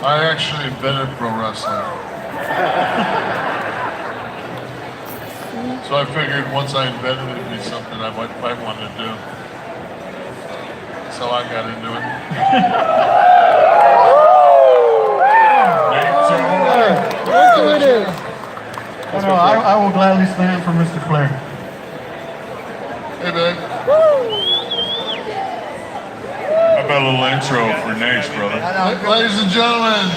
I actually invented pro wrestling. So I figured once I invented it, it'd be something I might want to do. So I got into it. I will gladly stand for Mr. Flair. Hey, babe. How about a little intro for Nash, brother? Ladies and gentlemen,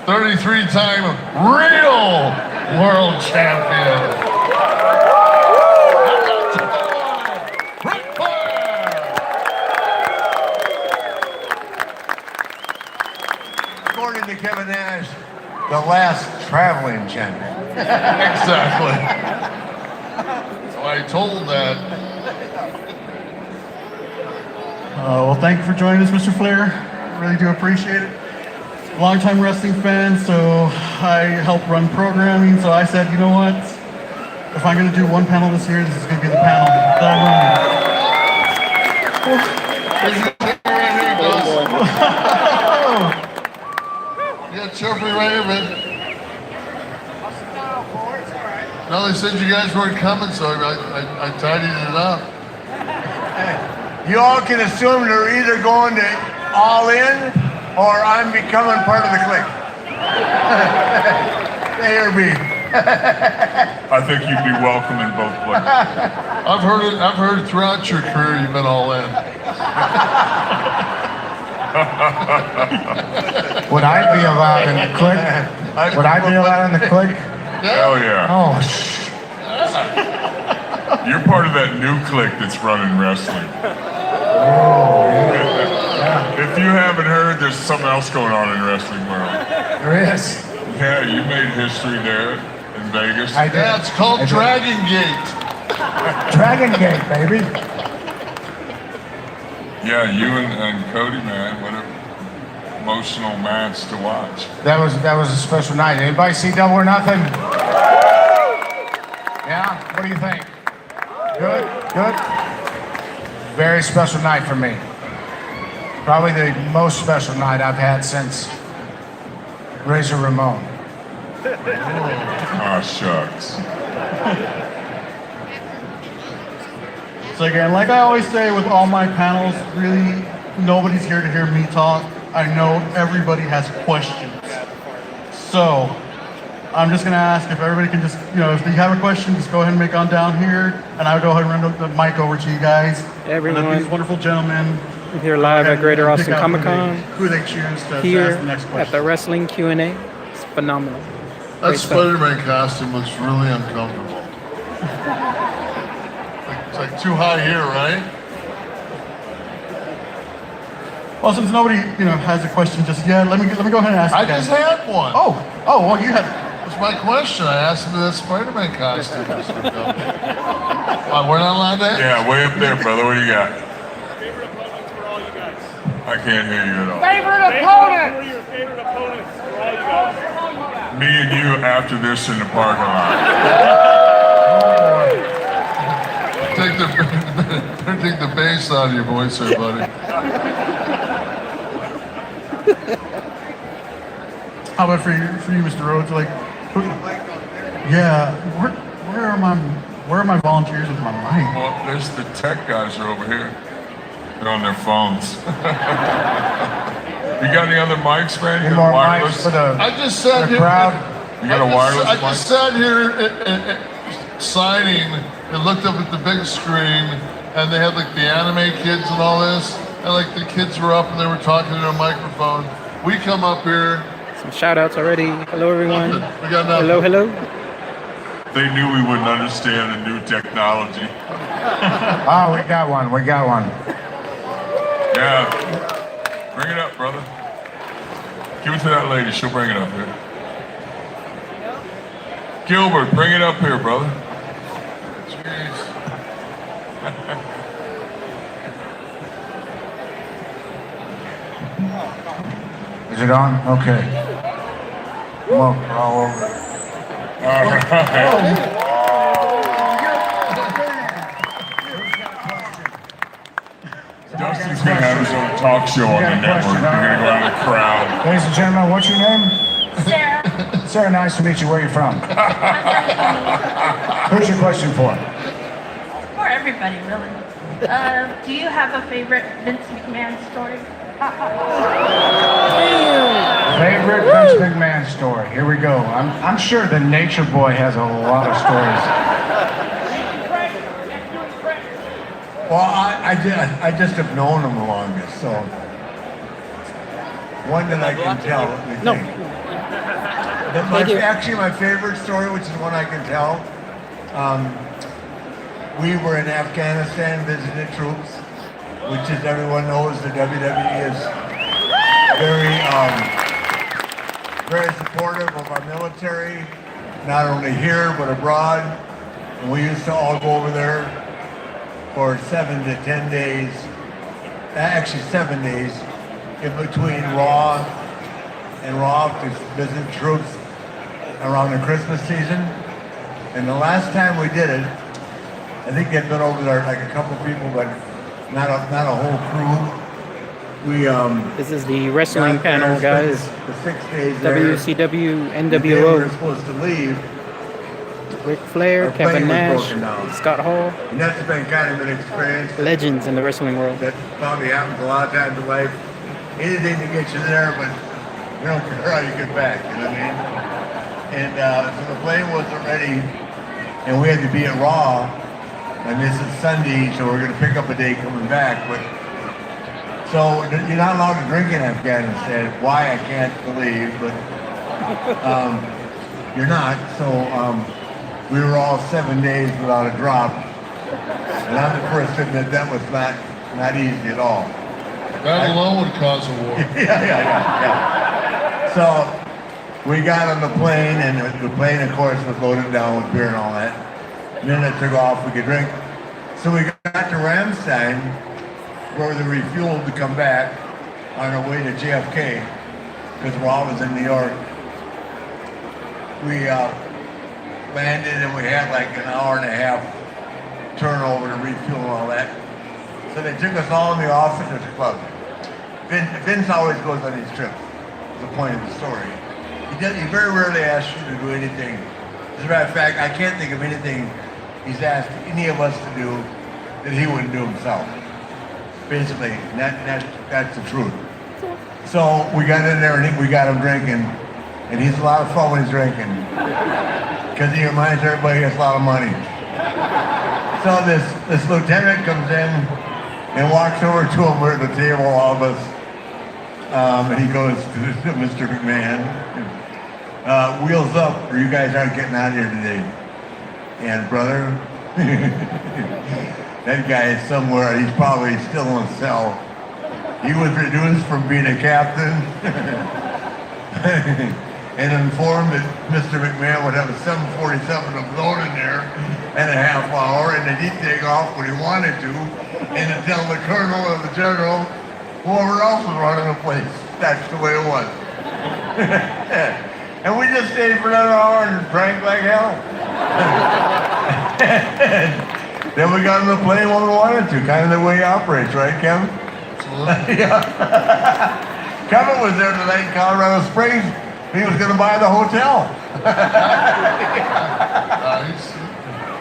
33-time real world champion, Ric Flair. According to Kevin Nash, the last traveling champion. Exactly. So I told that. Well, thank you for joining us, Mr. Flair. Really do appreciate it. Longtime wrestling fan, so I help run programming. So I said, you know what? If I'm going to do one panel this year, this is going to be the panel that You got Jeffrey right here, man. No, they said you guys weren't coming, so I tidied it up. You all can assume they're either going to All In or I'm becoming part of the clique. A or B. I think you'd be welcome in both places. I've heard throughout your career you've been all in. Would I be allowed in the clique? Would I be allowed in the clique? Hell yeah. Oh, You're part of that new clique that's running wrestling. If you haven't heard, there's something else going on in wrestling world. there is. Yeah, you made history there in Vegas. I did. Yeah, it's called Dragon Gate. Dragon Gate, baby. Yeah, you and Cody, man, what an emotional match to watch. That was a special night. Anybody see Double or Nothing? Yeah? What do you think? Good? Good? Very special night for me. Probably the most special night I've had since Razor Ramon. Oh, shucks. So again, like I always say with all my panels, really, nobody's here to hear me talk. I know everybody has questions. So I'm just gonna ask if everybody can just, if you have a question, just go ahead and make on down here, and I'll go ahead and run the mic over to you guys. Everyone. And let these wonderful gentlemen Here live at Greater pick Austin out Comic Con. who they choose to Here ask the next question. at the Wrestling Q&A. It's phenomenal. That Great stuff. Spider-Man costume looks really uncomfortable. It's like too high here, right? Well, since nobody has a question just yet, let me go ahead and ask. I you guys. just had one. Oh, well, you had. That's my question. I asked him if that Spider-Man costume was uncomfortable. We're not allowed to ask? Yeah, way up there, brother. What do you got? Favorite opponents for all you guys. I can't hear you at all. Favorite opponent! Who are your favorite opponents for all you guys? Me and you after this in the parking lot. Take the bass out of your voice there, buddy. How about for you, Mr. Rhodes? Like, where are my volunteers with my mic? Well, there's the tech guys are over here. They're on their phones. You got any other mics, man? You got wireless? I just sat here. crowd. You got a wireless I mic? just sat here signing and looked up at the big screen, and they had like the anime kids and all this, and like the kids were up and they were talking to a microphone. We come up here. Some shout outs already. Hello, everyone. We got nothing. Hello. They knew we wouldn't understand the new technology. Oh, we got one. Yeah. Bring it up, brother. Give it to that lady. She'll bring it up here. Gilbert, bring it up here, brother. Jeez. Is it on? Okay. Well, we're all over. All right. Dustin's he's gonna have his own talk show on the network. You're gonna go out in the crowd. Ladies and gentlemen, what's your name? Sarah, Sarah, nice to meet you. Where are you from? Who's your question for? for everybody, really. Do you have a favorite Vince McMahon story? Favorite Vince McMahon story. Here we go. I'm sure the Nature Boy has a lot of stories. Well, I just have known him the longest, so one that I can tell. No. Thank you. Actually, my favorite story, which is one I can tell. We were in Afghanistan visiting troops, which, as everyone knows, the WWE is very supportive of our military, not only here but abroad. And we used to all go over there for 7 to 10 days, actually 7 days, in between Raw and Raw to visit troops around the Christmas season. And the last time we did it, I think they'd been over there like a couple people, but not a whole crew. We This is the wrestling got there, panel, spent guys. The 6 days there. WCW, The day we were NWO, supposed to leave, Ric Flair, our plane Kevin was Nash, broken down. Scott Hall, And that's been kind of an experience legends in the wrestling world. that probably happens a lot of times in life. Anything to get you there, but you don't care how you get back, you know what I mean? And so the plane wasn't ready, and we had to be at Raw, and this is Sunday, so we're gonna pick up a day coming back, but so you're not allowed to drink in Afghanistan. Why, I can't believe, but you're not. So we were all 7 days without a drop, and I'm the first to admit that was not easy at all. That alone would cause a war. Yeah. So we got on the plane, and the plane, of course, was loaded down with beer and all that. And then it took off, we could drink. So we got to Ramstein, where we refueled to come back on our way to JFK, because Raw was in New York. We landed, and we had like an hour and a half turnover to refuel and all that. So they took us all in the officers club. Vince always goes on these trips. That's the point of the story. He very rarely asks you to do anything. As a matter of fact, I can't think of anything he's asked any of us to do that he wouldn't do himself. Basically, that's the truth. So we got in there and we got him drinking, and he's a lot of fun when he's drinking, because he reminds everybody he has a lot of money. So this lieutenant comes in and walks over to him. We're at the table, all of us, and he goes to Mr. McMahon, wheels up, or you guys aren't getting out of here today. And brother, that guy is somewhere, he's probably still in a cell. He was reduced from being a captain and informed that Mr. McMahon would have a 747 of load in there in a half hour, and that he'd take off when he wanted to, and to tell the colonel or the general, whoever else was running the place. That's the way it was. And we just stayed for another hour and drank like hell. Then we got on the plane when we wanted to, kind of the way he operates, right, Kevin? Absolutely. Yeah. Kevin was there tonight in Colorado Springs. He was going to buy the hotel.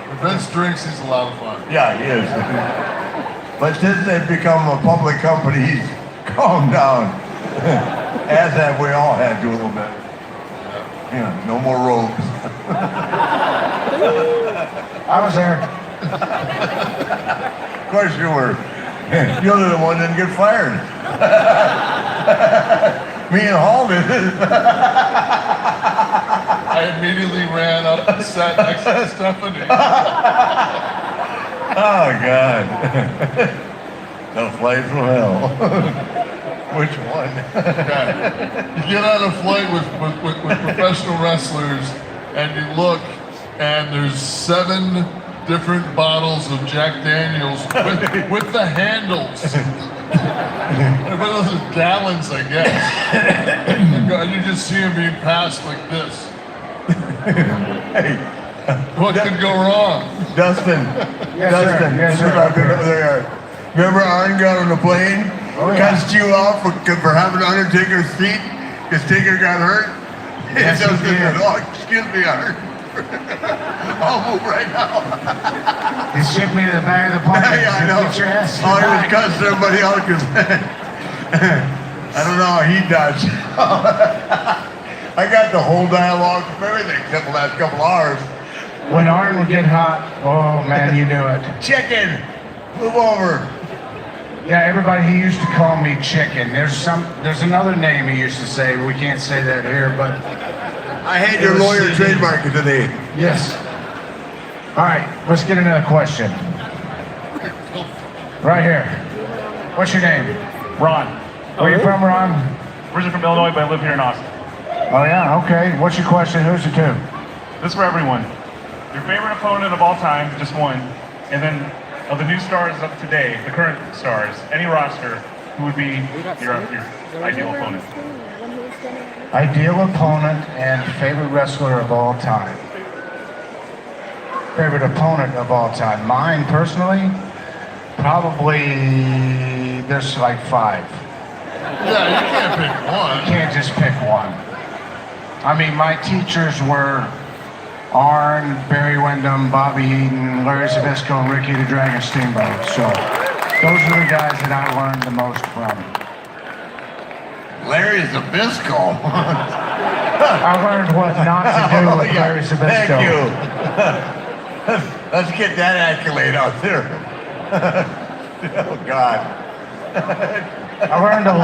When Vince drinks, he's a lot of fun. Yeah, he is. But since they've become a public company, he's calmed down. As have we all had to a little bit. Yeah, no more robes. I was there. Of course you were. You're the one that didn't get fired. Me and Hall did it. I immediately ran up and sat next to Stephanie. Oh, God. The flight from hell. Which one? You get on a flight with professional wrestlers, and you look, and there's 7 different bottles of Jack Daniels with the handles. Those are gallons, I guess. And you just see them being passed like this. Hey, What could go wrong? Dustin. Yes, sir. Yes, sir. Remember Arn got on the plane? cussed you out for having Undertaker's seat because Taker got hurt. Yes, So he did. oh, excuse me, I hurt. I'll move right now. He shipped me to the back of the plane. Yeah, I know. Get your ass Oh, he was back. cussing everybody out because I don't know how he does. I got the whole dialogue of everything except the last couple hours. When Arn would get hot, oh man, you knew it. Chicken, move over. Yeah, everybody, he used to call me Chicken. There's another name he used to say, we can't say that here, but I had your lawyer trademark it today. yes. All right, let's get another question. Right here. What's your name? Ron. Where you from, Ron? Originally from Illinois, but I live here in Austin. Oh yeah, okay. What's your question? Who's it to? This is for everyone. Your favorite opponent of all time, just one, and then of the new stars of today, the current stars, any roster, who would be your ideal opponent? Ideal opponent and favorite wrestler of all time. Favorite opponent of all time. Mine personally, probably there's like 5. Yeah, you can't pick You one. can't just pick one. I mean, my teachers were Arn, Barry Windham, Bobby Eaton, Larry Zbyszko, and Ricky the Dragon Steamboat. So those are the guys that I learned the most from. Larry Zbyszko. I learned what not to do with Yeah, Larry Zbyszko. thank you. Let's get that accolade out there. Oh, God. I learned a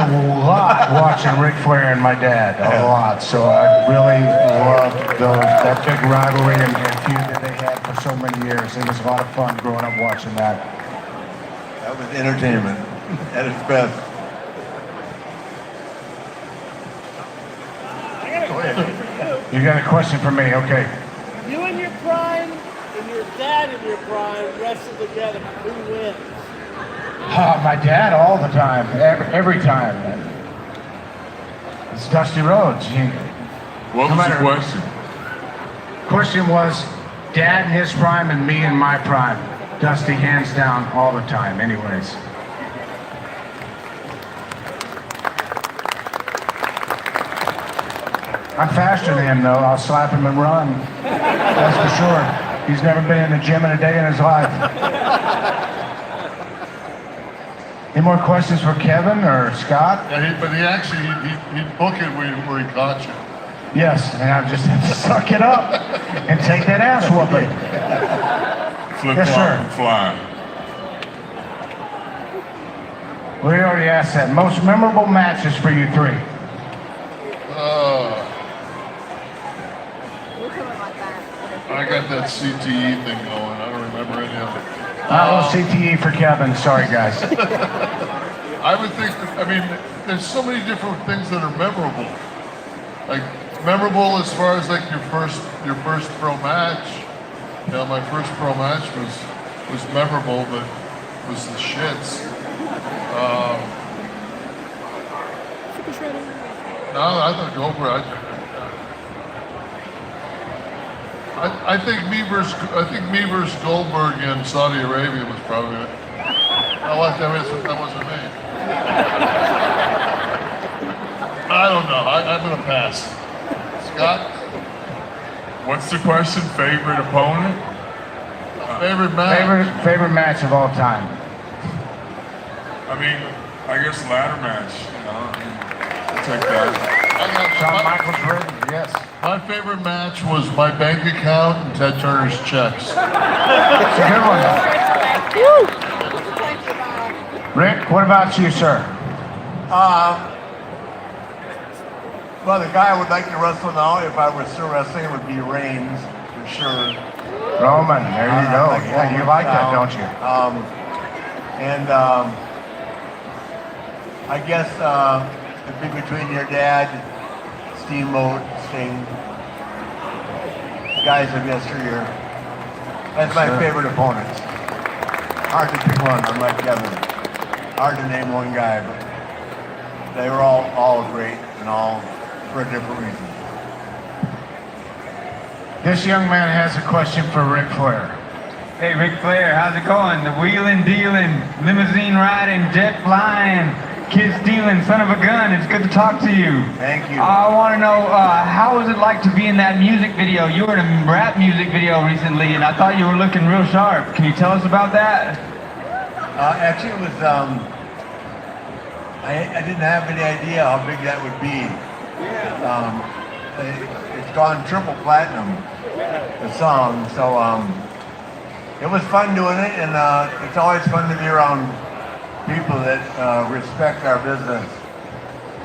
lot watching Ric Flair and my dad, a lot. So I really loved that big rivalry and feud that they had for so many years. It was a lot of fun growing up watching that. That was entertainment at its best. You got a question for me? Okay. You in your prime and your dad in your prime wrestle together. Who wins? My dad all the time, every time. It's Dusty Rhodes. What No was the matter- question? Question was, Dad in his prime and me in my prime. Dusty hands down all the time. Anyways. I'm faster than him though. I'll slap him and run. That's for sure. He's never been in the gym in a day in his life. Any more questions for Kevin or Scott? Yeah, but he'd book it where he caught you. Yes, and I just have to suck it up and take that ass whooping. Flip Yes, flop sir. and fly. We already asked that. Most memorable matches for you 3? I got that CTE thing going. I don't remember any of it. CTE for Kevin. Sorry, guys. I would think, I mean, there's so many different things that are memorable. Like, memorable as far as like your first pro match. You know, my first pro match was memorable, but was the shits. No, I thought go for it. I think me versus Goldberg in Saudi Arabia was probably it. That wasn't me. I don't know. I'm gonna pass. Scott, What's the question? Favorite opponent? favorite match? Favorite match of all time. I mean, I guess ladder match. You know, I mean, I'll take that. Shawn Michaels ring? Yes. My favorite match was my bank account and Ted Turner's checks. It's a good one. Rick, what about you, sir? Well, the guy I would like to wrestle now, if I was still wrestling, it would be Reigns, for sure. Roman, there you go. Yeah, you like that, don't you? I guess it'd be between your dad, Steamboat, Sting, guys of yesteryear. That's my favorite opponents. Hard to pick one, unlike Kevin. Hard to name one guy, but they were all great and all for a different reason. This young man has a question for Ric Flair. Hey, Ric Flair, how's it going? The wheeling, dealing, limousine riding, jet flying, Kid Stealing, son of a gun, it's good to talk to you. Thank you. I want to know, how was it like to be in that music video? You were in a rap music video recently, and I thought you were looking real sharp. Can you tell us about that? Actually, it was, I didn't have any idea how big that would be. It's gone triple platinum, the song, so it was fun doing it, and it's always fun to be around people that respect our business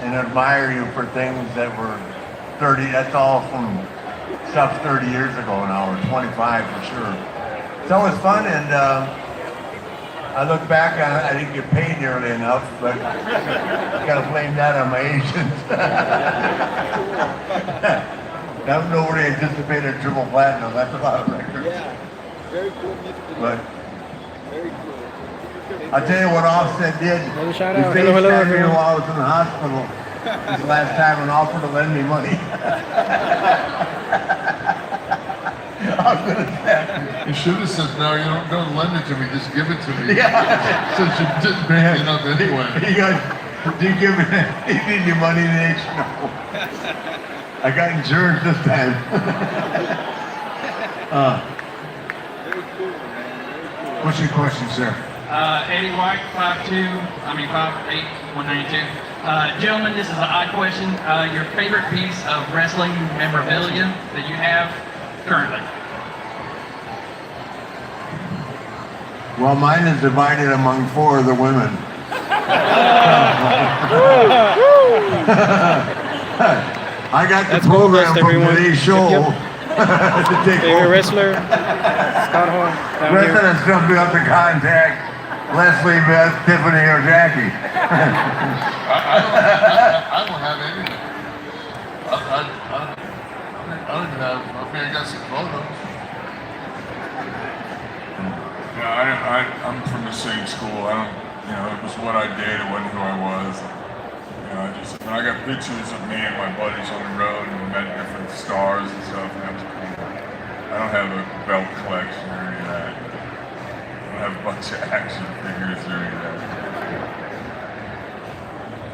and admire you for things that were 30, that's all from stuff 30 years ago now, or 25 for sure. It's always fun, and I look back on it, I didn't get paid nearly enough, but I gotta blame that on my agents. Nobody anticipated triple platinum, that's a lot of records. Yeah. Very cool music. But Very cool. I'll tell you what Offset did. Another shout He out. FaceTimed Hello, me everyone. while I was in the hospital this last time and offered to lend me money. I'm gonna say. You should have said, no, you don't lend it to me, just give it to me. Yeah. Since you didn't bring it up anyway. He goes, do you give me, you need your money today? No. I got insurance this time. What's your question, sir? Eddie White, 5'2", 5'8", 192. Gentlemen, this is an odd question. Your favorite piece of wrestling memorabilia that you have currently? Well, mine is divided among 4 of the women. I got the That's gold program dust, from everyone. today's show. Yep. to take Favorite over. wrestler? Scott Hall. Down here. Residents don't be up to contact Leslie, Beth, Tiffany, or Jackie. I don't have anything. I don't even have, I got some photos. Yeah, I'm from the same school. It was what I did. It wasn't who I was. When I got pictures of me and my buddies on the road and we met different stars and stuff, and that was cool. I don't have a belt collection or any of that. I don't have a bunch of action figures or any of that.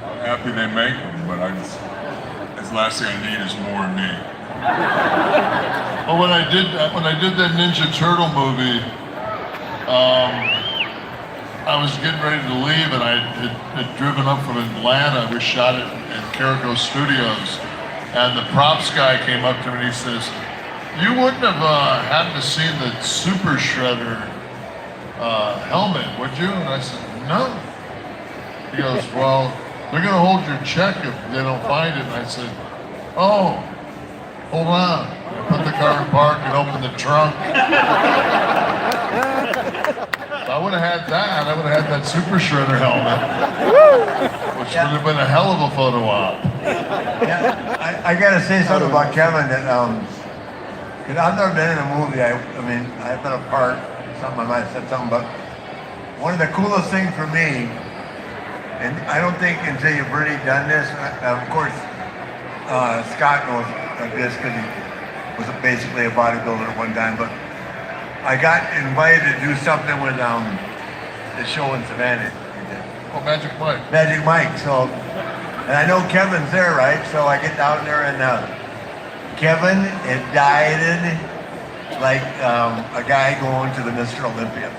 I'm happy they make them, but that's the last thing I need is more of me. Well, when I did that Ninja Turtle movie, I was getting ready to leave, and I had driven up from Atlanta. We shot it in Carico Studios, and the props guy came up to me and he says, "You wouldn't have happened to seen the Super Shredder helmet, would you?" And I said, "No." He goes, "Well, they're gonna hold your check if they don't find it." And I said, "Oh, hold on." I put the car in park and opened the trunk. I would have had that. I would have had that Super Shredder helmet, which would have been a hell of a photo op. Yeah, I gotta say something about Kevin that, cause I've never been in a movie. I've been a part, I might have said something, but one of the coolest things for me, and I don't think until you've really done this, of course, Scott knows this because he was basically a bodybuilder at one time, but I got invited to do something with the show in Savannah. Oh, Magic Mike. Magic Mike. So, and I know Kevin's there, right? So I get down there, and Kevin had dieted like a guy going to the Mr. Olympia.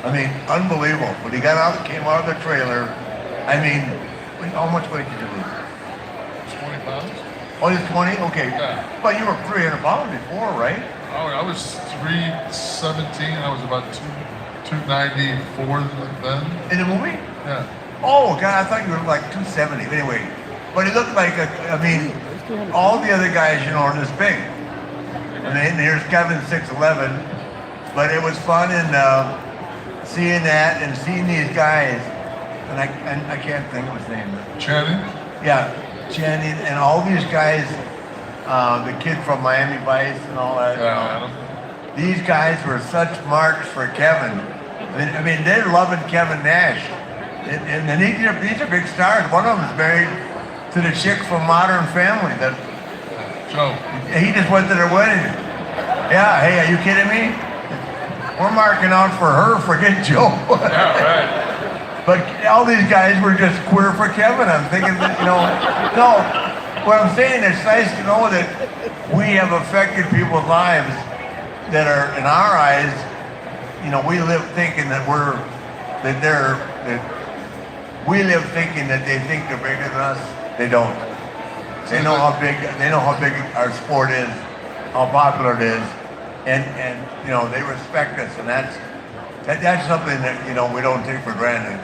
I mean, unbelievable. When he got out, came out of the trailer, how much weight did you lose? 20 pounds. Oh, you're 20? Okay. Yeah. But you were 300 pounds before, right? Oh, I was 317. I was about 294 then. In the movie? Yeah. Oh, God, I thought you were like 270. Anyway, but he looked like, all the other guys, are this big. And then here's Kevin, 6'11". But it was fun and seeing that and seeing these guys, and I can't think of his name. Channing? Yeah, Channing and all these guys, the kid from Miami Vice and all that. These guys were such marks for Kevin. They're loving Kevin Nash. And these are big stars. One of them is married to the chick from Modern Family. Joe. He just went to their wedding. Yeah, hey, are you kidding me? We're marking out for her, forget Joe. Yeah, right. But all these guys were just queer for Kevin. I'm thinking that, you know, no. What I'm saying, it's nice to know that we have affected people's lives that are, in our eyes, you know, we live thinking that we live thinking that they think they're bigger than us. They don't. They know how big our sport is, how popular it is, and you know, they respect us, and that's something that, you know, we don't take for granted.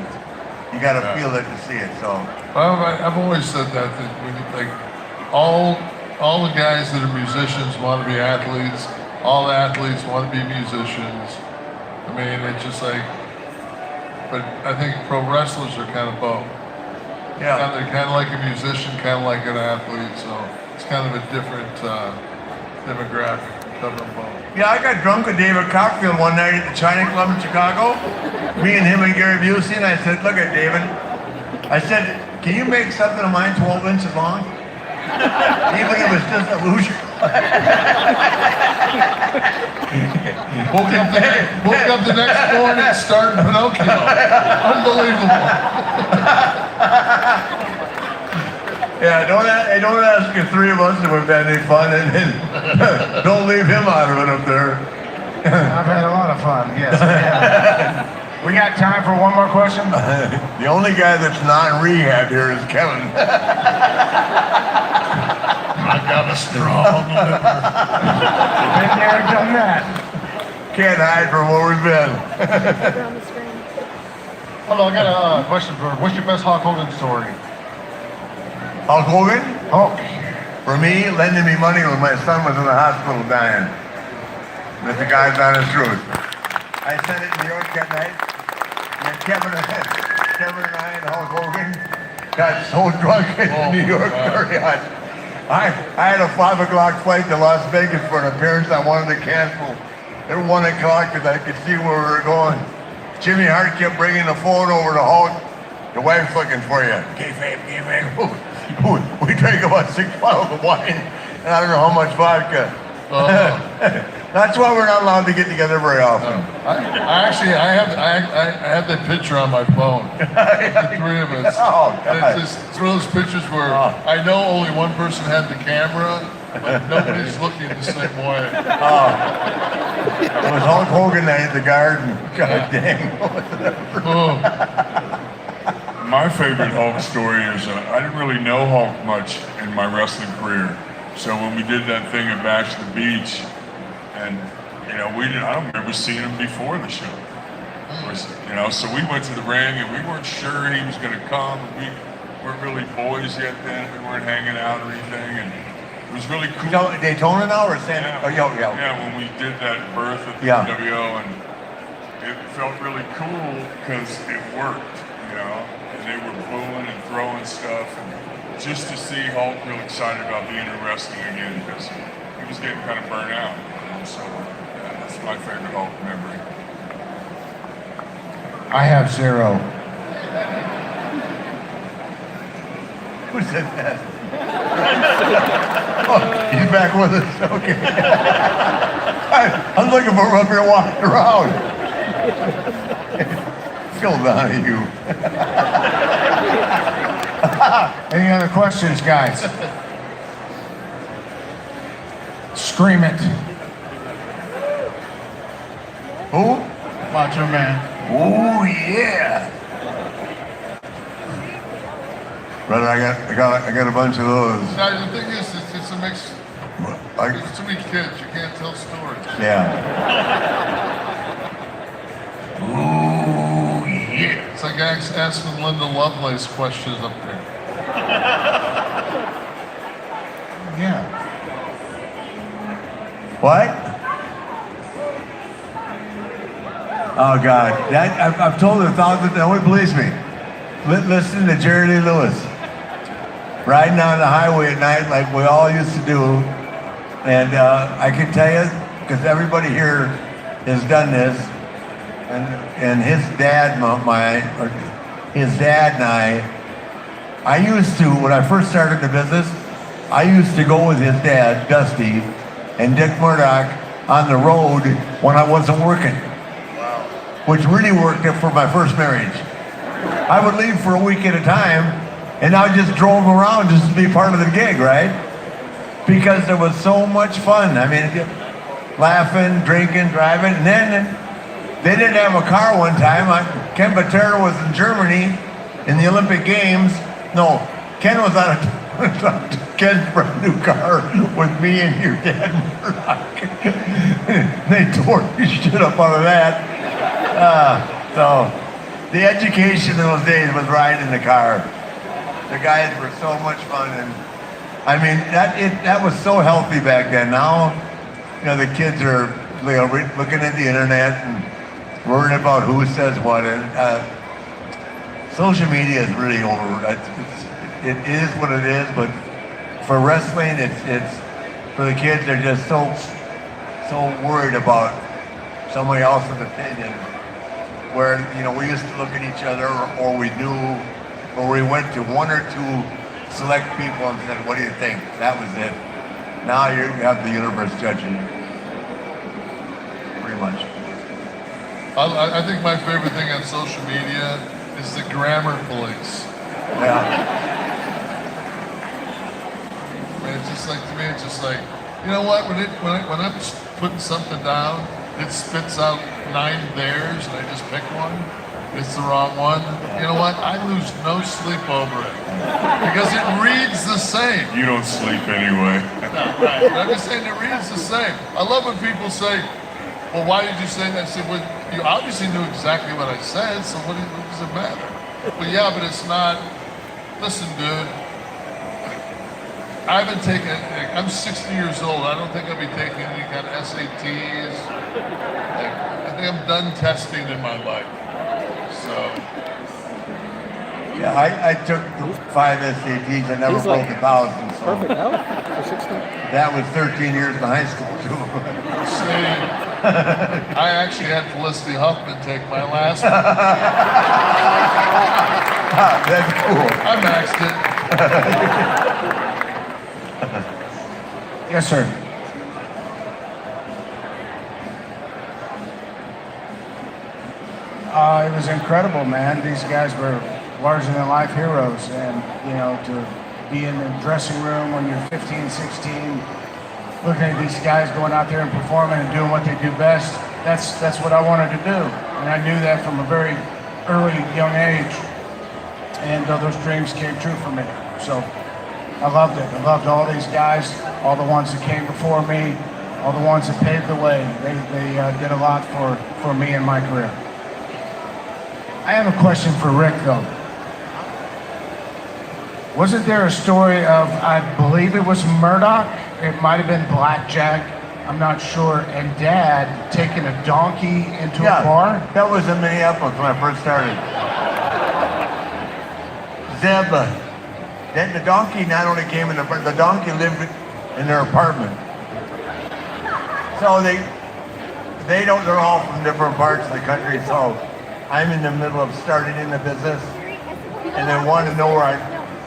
You got to feel it to see it. So. Well, I've always said that when you, like all the guys that are musicians want to be athletes. All the athletes want to be musicians. I mean, it's just like. But I think pro wrestlers are kind of both. Yeah. They're kind of like a musician, kind of like an athlete. So it's kind of a different demographic. Covering both. Yeah, I got drunk with David Cockfield one night at the China Club in Chicago. Me and him and Gary Busey, and I said, "Look at David." I said, "Can you make something of mine 12 inches long?" Even if it's just a illusion. woke up the next morning starting Pinocchio. Unbelievable. Yeah, don't ask the three of us if we've had any fun, and don't leave him out of it up there. I've had a lot of fun, yes. We got time for one more question? The only guy that's not in rehab here is Kevin. I got a strong liver. Been there, done that. Can't hide from where we've been. Hello, I got a question for what's your best Hulk Hogan story? Hulk Hogan? Hulk. For me, lending me money when my son was in the hospital dying. That's the guy's honest truth. I said it in New York that night, and Kevin and I and Hulk Hogan got so drunk in the New York Marriott. I had a 5 o'clock flight to Las Vegas for an appearance I wanted to cancel at 1 o'clock because I could see where we were going. Jimmy Hart kept bringing the phone over to Hulk. Your wife's looking for you. Kayfabe. We drank about 6 bottles of wine, and I don't know how much vodka. That's why we're not allowed to get together very often. I have that picture on my phone. The three of us. Oh, God. It's one of those pictures where I know only one person had the camera, but nobody's looking the same way. It was Hulk Hogan night at the Garden. God dang. My favorite Hulk story is I didn't really know Hulk much in my wrestling career. So when we did that thing at Bash the Beach, and you know, I don't remember seeing him before the show. You know, so we went to the ring and we weren't sure he was going to come. We weren't really boys yet then. We weren't hanging out or anything, and it was really cool. Daytona now or San? Yeah. Yeah, when we did that birth at the WO, and it felt really cool because it worked. You know, and they were booing and throwing stuff, and just to see Hulk real excited about being in wrestling again because he was getting kind of burnt out. So that's my favorite Hulk memory. I have 0. Who said that? Oh, he's back with us. Okay. I'm looking for him up here walking around. Phil Donahue. Any other questions, guys? Scream it. Who? Macho Man. Oh yeah. Brother, I got a bunch of those. Now, the thing is, it's a mix. There's too many kids. You can't tell stories. Yeah. Ooh yeah. It's like asking Linda Lovelace questions up there. Yeah. What? Oh God, I've told her 1,000. No one believes me. Listen to Jerry Lee Lewis riding down the highway at night like we all used to do, and I can tell you because everybody here has done this, and his dad, his dad and I used to, when I first started the business, I used to go with his dad, Dusty, and Dick Murdoch on the road when I wasn't working. Wow. Which really worked for my first marriage. I would leave for a week at a time, and I just drove around just to be part of the gig, right? Because it was so much fun. I mean, laughing, drinking, driving, and then they didn't have a car one time. Ken Patera was in Germany in the Olympic Games. No, Ken was on Ken's brand new car with me and your dad Murdoch. They tore the shit up out of that. So the education in those days was riding in the car. The guys were so much fun, and I mean that was so healthy back then. Now, you know, the kids are looking at the internet and worrying about who says what, and social media is really over. It is what it is, but for wrestling, it's for the kids. They're just so worried about somebody else's opinion. Where, you know, we used to look at each other, or we knew, or we went to one or two select people and said, "What do you think?" That was it. Now you have the universe judging you, pretty much. I think my favorite thing on social media is the grammar police. Yeah. It's just like, to me, it's just like, you know what? When I'm putting something down, it spits out 9 theirs, and I just pick one. It's the wrong one. You know what? I lose no sleep over it because it reads the same. You don't sleep anyway. No, right. But I'm just saying it reads the same. I love when people say, "Well, why did you say that?" I said, "Well, you obviously knew exactly what I said, so what does it matter?" But yeah, but it's not. Listen, dude. I haven't taken, I'm 60 years old. I don't think I'll be taking any kind of SATs. I think I'm done testing in my life. So. Yeah, I took 5 SATs. I never broke 1,000. So Perfect health for 16. that was 13 years in high school, too. See, I actually had Felicity Huffman take my last one. That's cool. I maxed it. Yes, sir. It was incredible, man. These guys were larger than life heroes, and you know, to be in the dressing room when you're 15, 16, looking at these guys going out there and performing and doing what they do best, that's what I wanted to do, and I knew that from a very early, young age, and those dreams came true for me. So I loved it. I loved all these guys, all the ones that came before me, all the ones that paved the way. They did a lot for me in my career. I have a question for Rick, though. Wasn't there a story of, I believe it was Murdoch, it might have been Blackjack, I'm not sure, and Dad taking a donkey into a bar? That was in Minneapolis when I first started. Zeb, then the donkey not only came in the donkey lived in their apartment. So they're all from different parts of the country, so I'm in the middle of starting in the business, and they wanted to know where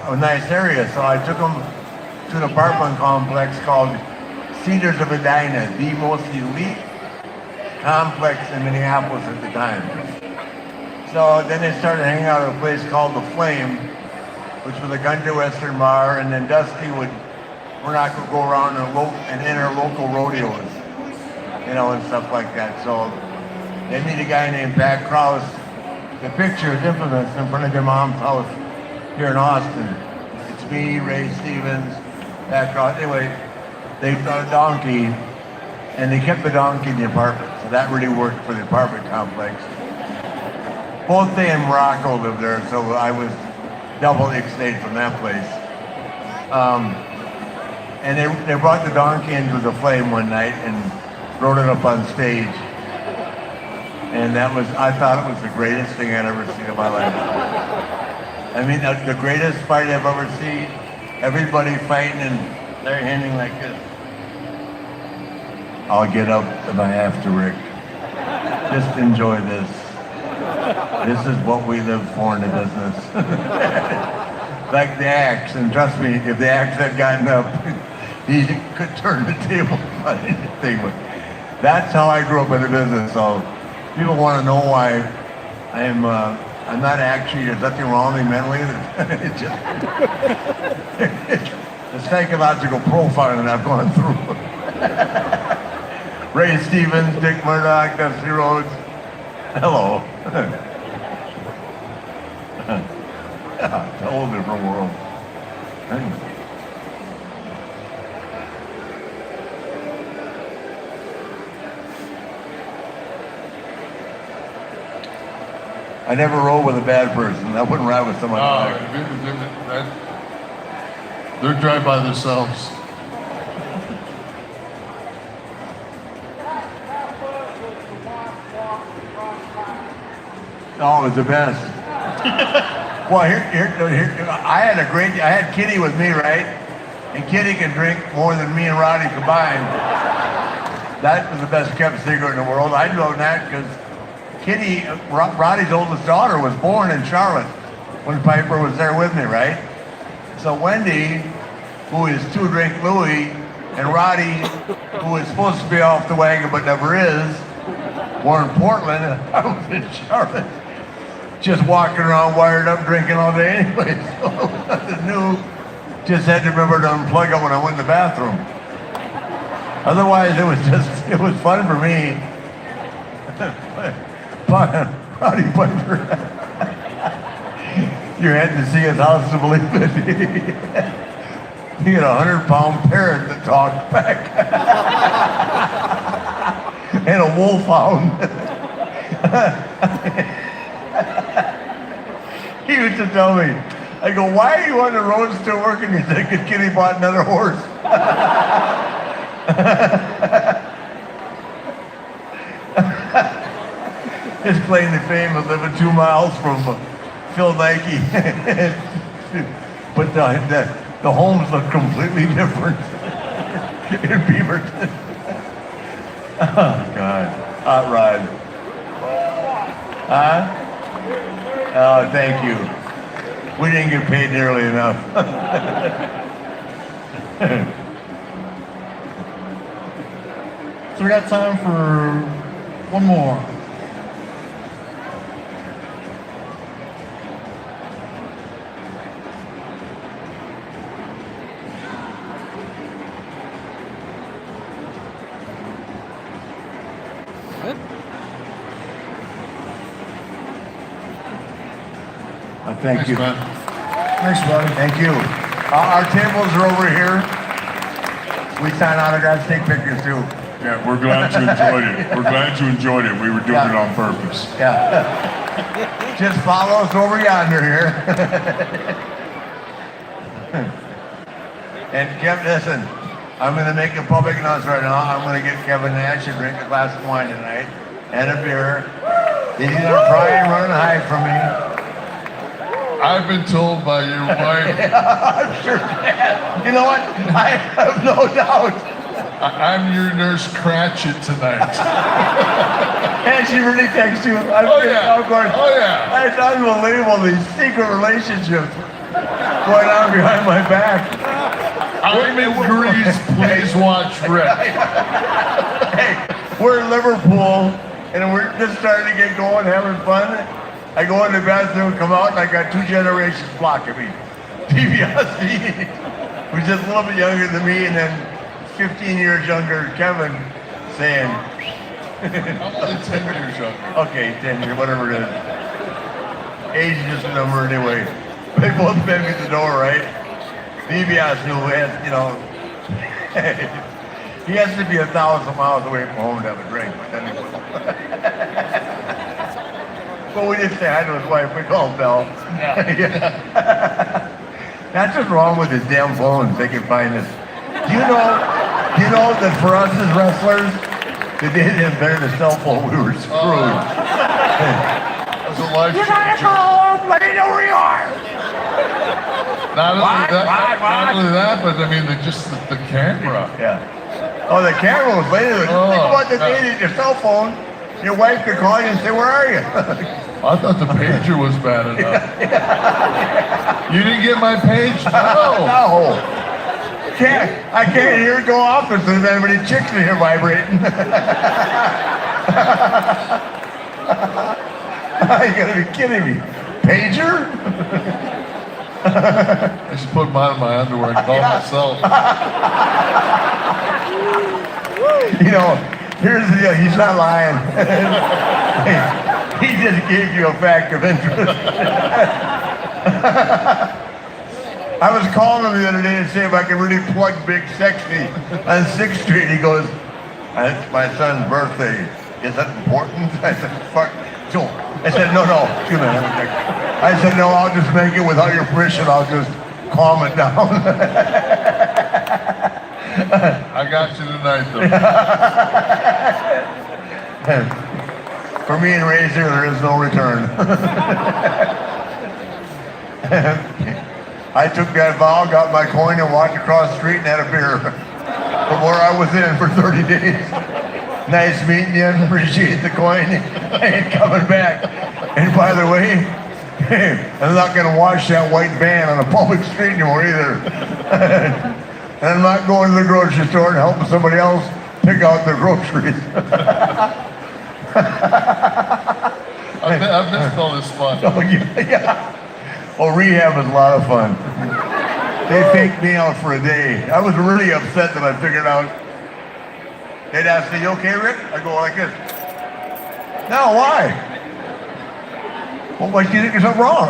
a nice area, so I took them to an apartment complex called Cedars of Edina, the most elite complex in Minneapolis at the time. So then they started hanging out at a place called The Flame, which was a country western bar, and then Dusty Murdoch would go around and enter local rodeos, you know, and stuff like that. So they meet a guy named Pat Krause. The picture is infamous in front of your mom's house here in Austin. It's me, Ray Stevens, Pat Krause. Anyway, they got a donkey, and they kept the donkey in the apartment. So that really worked for the apartment complex. Both they and Morocco lived there, so I was double ixnayed from that place. And they brought the donkey into the Flame one night and rode it up on stage. And I thought it was the greatest thing I'd ever seen in my life. I mean, the greatest fight I've ever seen. Everybody fighting and they're handing like this. I'll get up if I have to, Rick. Just enjoy this. This is what we live for in the business. Like the Axe, and trust me, if the Axe had gotten up, he could turn the table on anything. But that's how I grew up in the business. So people want to know why I'm I'm not actually, there's nothing wrong with me mentally. It's just the psychological profiling I've gone through. Ray Stevens, Dick Murdoch, Dusty Rhodes. Hello. It's a whole different world. I never rode with a bad person. I wouldn't ride with someone like that. They're drive by themselves. Oh, it was the best. Well, here, I had Kitty with me, right? And Kitty can drink more than me and Roddy combined. That was the best kept secret in the world. I know that because Kitty, Roddy's oldest daughter, was born in Charlotte when Piper was there with me, right? So Wendy, who is two-drink Louie, and Roddy, who is supposed to be off the wagon but never is, were in Portland, and I was in Charlotte, just walking around wired up, drinking all day anyway. So nothing new. Just had to remember to unplug it when I went in the bathroom. Otherwise, it was fun for me. Roddy Piper. You had to see his house to believe it. He had a 100-pound parrot that talked back. And a wolfhound. He used to tell me, I go, why are you on the road still working? He said, because Kitty bought another horse. His claim to fame of living 2 miles from Phil Nike. But the homes look completely different in Beaverton. Oh, God. Hot rod. Huh? Oh, thank you. We didn't get paid nearly enough. So we got time for one more. Thank you. Man. Thanks, buddy. Thank you. Our tables are over here. We sign autographs, take pictures too. Yeah, we're glad you enjoyed it. We're glad you enjoyed it. We were doing it on purpose. Yeah. Just follow us over yonder here. And Kevin, listen, I'm going to make a public announcement right now. I'm going to get Kevin Nash to drink a glass of wine tonight and a beer. He's going to try and run and hide from me. I've been told by your wife. I'm sure can. You know what? I have no doubt. I'm your nurse Cratchit tonight. And she really texts you. Oh yeah. Of course. Oh yeah. It's unbelievable, these secret relationships going on behind my back. I'm in Greece. Please watch Rick. Hey, we're in Liverpool, and we're just starting to get going, having fun. I go in the bathroom, come out, and I got 2 generations blocking me. DiBiase, who's just a little bit younger than me, and then 15 years younger, Kevin, saying... I'm only 10 years younger. Okay, 10 years, whatever it is. Age is just a number anyway. They both met me at the door, right? DiBiase knew, you know... he has to be 1,000 miles away from home to have a drink, but anyway. But we didn't say hi to his wife. We called Belle. Yeah. That's what's wrong with his damn phones. They can find us. Do you know that for us as wrestlers, they didn't invent a cell phone. We were screwed. That was a life You gotta changer. call home. Let me know where you are. Not only that, but I mean, just the camera. Yeah. Oh, the camera was later. Think about the day that your cell phone. Your wife could call you and say, where are you? I thought the pager was bad enough. You didn't get my page? No. No. I can't hear it go off if there's anybody chicks in here vibrating. You gotta be kidding me. Pager? I should put mine in my underwear and call myself. You know, here's the deal. He's not lying. He just gave you a fact of interest. I was calling him the other day to see if I could really plug Big Sexy on 6th Street. He goes, "It's my son's birthday. Is that important?" I said, "Fuck." So I said, no, excuse me. I said, no, I'll just make it without your permission. I'll just calm it down. I got you tonight, though. For me and Razor, there is no return. I took that vow, got my coin, and walked across the street and had a beer from where I was in for 30 days. Nice meeting you. Appreciate the coin. I ain't coming back. And by the way, I'm not going to wash that white van on a public street anymore either. And I'm not going to the grocery store and helping somebody else pick out their groceries. I've missed all this fun. Oh, yeah. Well, rehab is a lot of fun. They faked me out for a day. I was really upset that I figured out. They'd ask me, "You okay, Rick?" I go like this. "No, why?" "Well, why do you think there's something wrong?"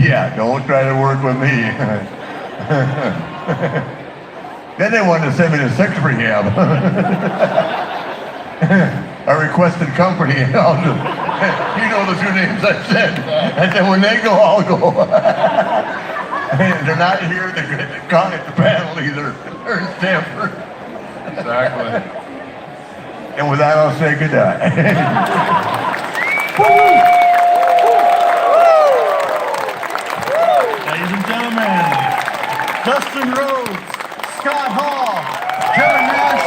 "Yeah, don't try to work with me." Then they wanted to send me to sex rehab. I requested company, and I'll just, you know the two names I said. I said, when they go, I'll go. They're not here to at the panel either. They're in Stanford. Exactly. And with that, I'll say good night. Ladies and gentlemen, Dustin Rhodes, Scott Hall, Kevin Nash,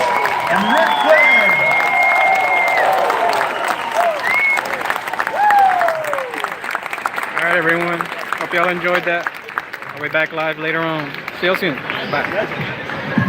and Ric Flair. All right, everyone. Hope y'all enjoyed that. I'll be back live later on. See you soon. Bye.